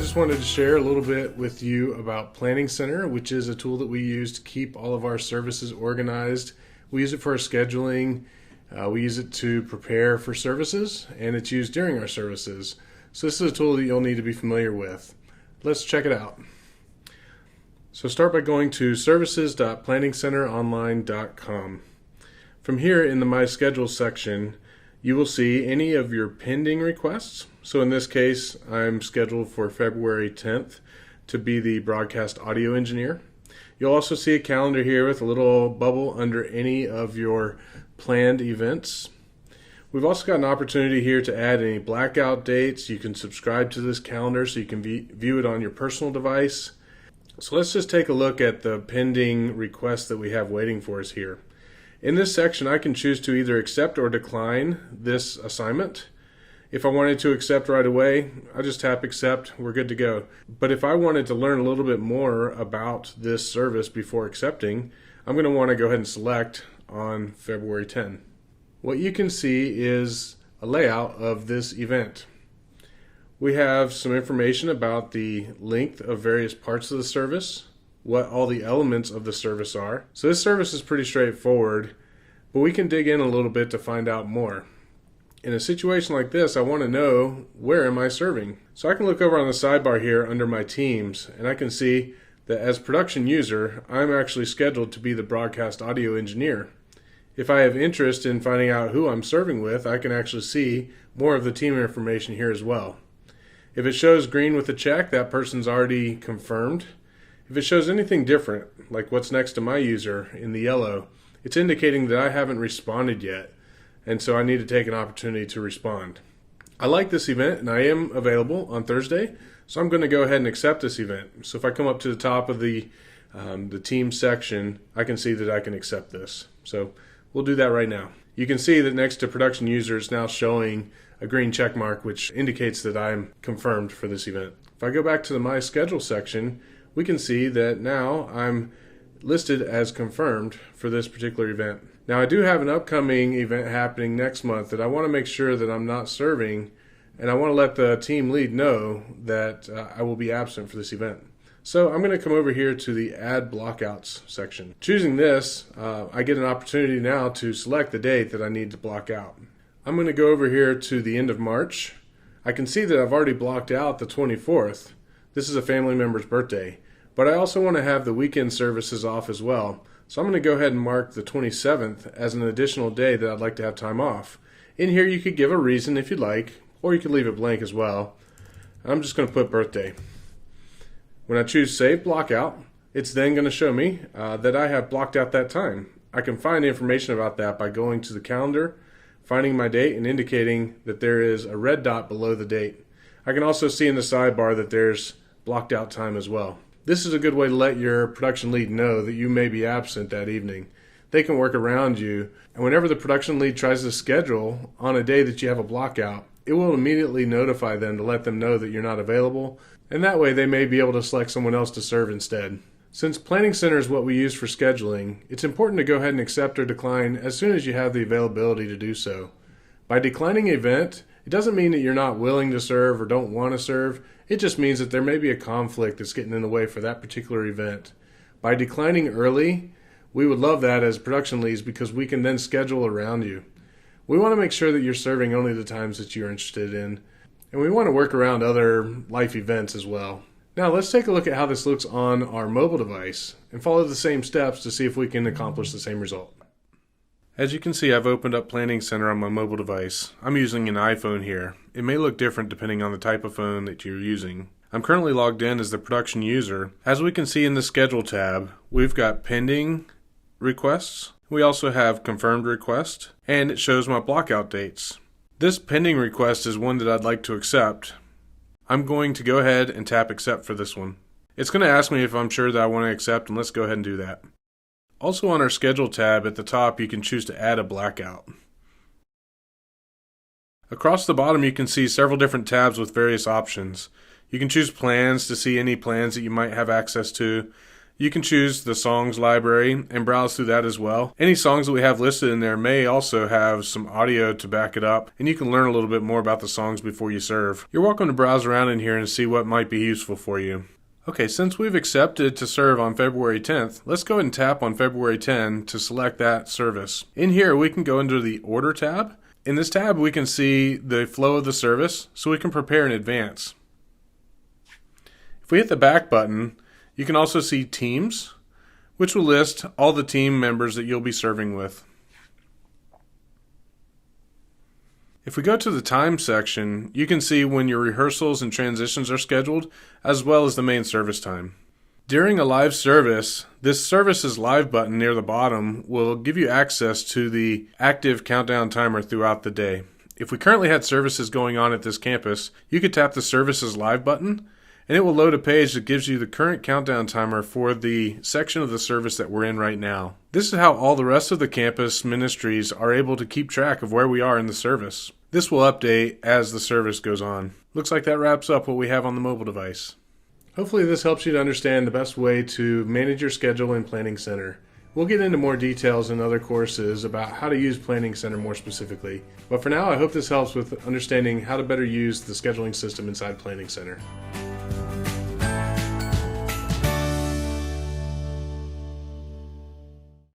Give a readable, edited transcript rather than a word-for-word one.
just wanted to share a little bit with you about Planning Center, which is a tool that we use to keep all of our services organized. We use it for our scheduling, we use it to prepare for services, and it's used during our services. So this is a tool that you'll need to be familiar with. Let's check it out. So start by going to services.planningcenteronline.com. From here in the My Schedule section, you will see any of your pending requests. So in this case, I'm scheduled for February 10th to be the broadcast audio engineer. You'll also see a calendar here with a little bubble under any of your planned events. We've also got an opportunity here to add any blackout dates. You can subscribe to this calendar so you can view it on your personal device. So let's just take a look at the pending requests that we have waiting for us here. In this section, I can choose to either accept or decline this assignment. If I wanted to accept right away, I just tap accept, we're good to go. But if I wanted to learn a little bit more about this service before accepting, I'm going to want to go ahead and select on February 10. What you can see is a layout of this event. We have some information about the length of various parts of the service, what all the elements of the service are. So this service is pretty straightforward, but we can dig in a little bit to find out more. In a situation like this, I want to know, where am I serving? So I can look over on the sidebar here under my teams, and I can see that as production user, I'm actually scheduled to be the broadcast audio engineer. If I have interest in finding out who I'm serving with, I can actually see more of the team information here as well. If it shows green with a check, that person's already confirmed. If it shows anything different, like what's next to my user in the yellow, it's indicating that I haven't responded yet, and so I need to take an opportunity to respond. I like this event, and I am available on Thursday, so I'm going to go ahead and accept this event. So if I come up to the top of the team section, I can see that I can accept this. So we'll do that right now. You can see that next to production user, it's now showing a green check mark, which indicates that I'm confirmed for this event. If I go back to the My Schedule section, we can see that now I'm listed as confirmed for this particular event. Now I do have an upcoming event happening next month that I want to make sure that I'm not serving, and I want to let the team lead know that I will be absent for this event. So I'm going to come over here to the Add Blockouts section. Choosing this, I get an opportunity now to select the date that I need to block out. I'm going to go over here to the end of March. I can see that I've already blocked out the 24th. This is a family member's birthday. But I also want to have the weekend services off as well. So I'm going to go ahead and mark the 27th as an additional day that I'd like to have time off. In here you could give a reason if you'd like, or you could leave it blank as well. I'm just going to put birthday. When I choose Save Blockout, it's then going to show me that I have blocked out that time. I can find information about that by going to the calendar, finding my date, and indicating that there is a red dot below the date. I can also see in the sidebar that there's blocked out time as well. This is a good way to let your production lead know that you may be absent that evening. They can work around you, and whenever the production lead tries to schedule on a day that you have a blockout, it will immediately notify them to let them know that you're not available, and that way they may be able to select someone else to serve instead. Since Planning Center is what we use for scheduling, it's important to go ahead and accept or decline as soon as you have the availability to do so. By declining an event, it doesn't mean that you're not willing to serve or don't want to serve. It just means that there may be a conflict that's getting in the way for that particular event. By declining early, we would love that as production leads because we can then schedule around you. We want to make sure that you're serving only the times that you're interested in, and we want to work around other life events as well. Now let's take a look at how this looks on our mobile device and follow the same steps to see if we can accomplish the same result. As you can see, I've opened up Planning Center on my mobile device. I'm using an iPhone here. It may look different depending on the type of phone that you're using. I'm currently logged in as the production user. As we can see in the Schedule tab, we've got pending requests. We also have confirmed request, and it shows my blockout dates. This pending request is one that I'd like to accept. I'm going to go ahead and tap accept for this one. It's going to ask me if I'm sure that I want to accept, and let's go ahead and do that. Also on our Schedule tab at the top, you can choose to add a blackout. Across the bottom, you can see several different tabs with various options. You can choose plans to see any plans that you might have access to. You can choose the songs library and browse through that as well. Any songs that we have listed in there may also have some audio to back it up, and you can learn a little bit more about the songs before you serve. You're welcome to browse around in here and see what might be useful for you. Okay, since we've accepted to serve on February 10th, let's go ahead and tap on February 10 to select that service. In here, we can go into the Order tab. In this tab, we can see the flow of the service, so we can prepare in advance. If we hit the back button, you can also see Teams, which will list all the team members that you'll be serving with. If we go to the time section, you can see when your rehearsals and transitions are scheduled, as well as the main service time. During a live service, this Services Live button near the bottom will give you access to the active countdown timer throughout the day. If we currently had services going on at this campus, you could tap the Services Live button, and it will load a page that gives you the current countdown timer for the section of the service that we're in right now. This is how all the rest of the campus ministries are able to keep track of where we are in the service. This will update as the service goes on. Looks like that wraps up what we have on the mobile device. Hopefully this helps you to understand the best way to manage your schedule in Planning Center. We'll get into more details in other courses about how to use Planning Center more specifically. But for now, I hope this helps with understanding how to better use the scheduling system inside Planning Center.